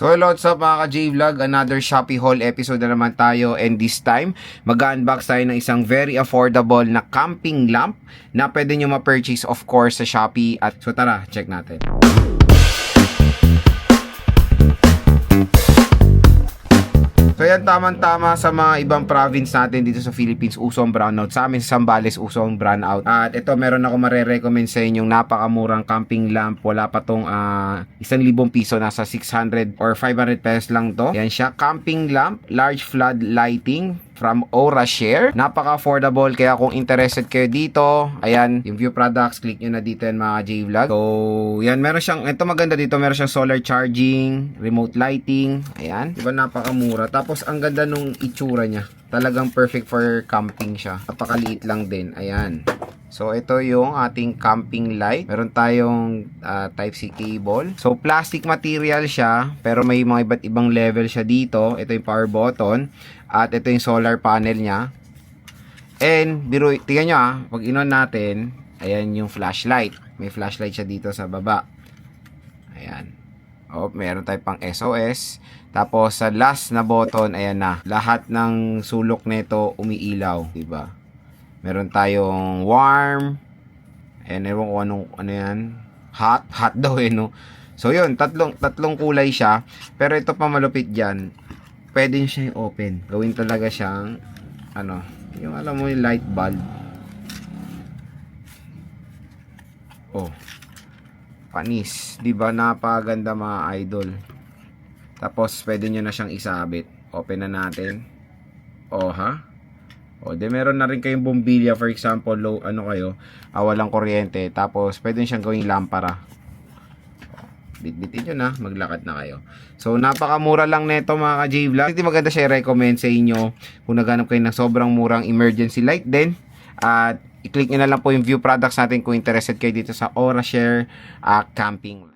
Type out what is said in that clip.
So hello, what's up mga ka-J-Vlog? Another Shopee haul episode na naman tayo, and this time mag-unbox tayo ng isang very affordable na camping lamp na pwede nyo ma-purchase of course sa Shopee. At so tara, check natin. So yan, tamang-tama sa mga ibang province natin dito sa Philippines, usong brownout. Sa amin sa Zambales, usong brownout. At ito, meron ako marirecommend sa inyong napakamurang camping lamp. Wala pa tong 1,000 piso, nasa 600 or 500 pesos lang to. Yan siya, camping lamp, large flood lighting from Orashare. Napaka-affordable, kaya kung interested kayo dito, ayan, yung view products, click nyo na dito yan mga J-Vlog. So, yan, meron siyang, ito maganda dito, meron siyang solar charging, remote lighting, ayan, diba napakamura. Tapos, ang ganda nung itsura niya. Talagang perfect for camping siya. Napakaliit lang din, ayan. So, ito yung ating camping light. Meron tayong Type-C cable. So, plastic material siya, pero may mga iba't ibang level siya dito. Ito yung power button. At ito yung solar panel niya. And, tingnan nyo pag inon natin, ayan yung flashlight. May flashlight siya dito sa baba. Ayan. Meron tayong pang SOS. Tapos, sa last na button, ayan na. Lahat ng sulok nito umiilaw. Diba? Meron tayong warm. Ayan, ewan ko ano yan. Hot daw no. So, yun. Tatlong kulay siya. Pero ito pa malupit dyan. Pwede nyo siya open. Gawin talaga siyang, yung alam mo yung light bulb. Panis. Diba napaganda mga idol. Tapos, pwede nyo na siyang isabit. Open na natin. Di meron na rin kayong bombilya. For example, walang kuryente. Tapos, pwede nyo siyang gawing lampara. Bitbitin nyo na, maglakad na kayo. So, napakamura lang neto mga ka-J-Vlog. Hindi maganda siya i-recommend sa inyo kung naghanap kayo ng sobrang murang emergency light din. At i-click nyo na lang po yung view products natin kung interested kayo dito sa Orashare camping.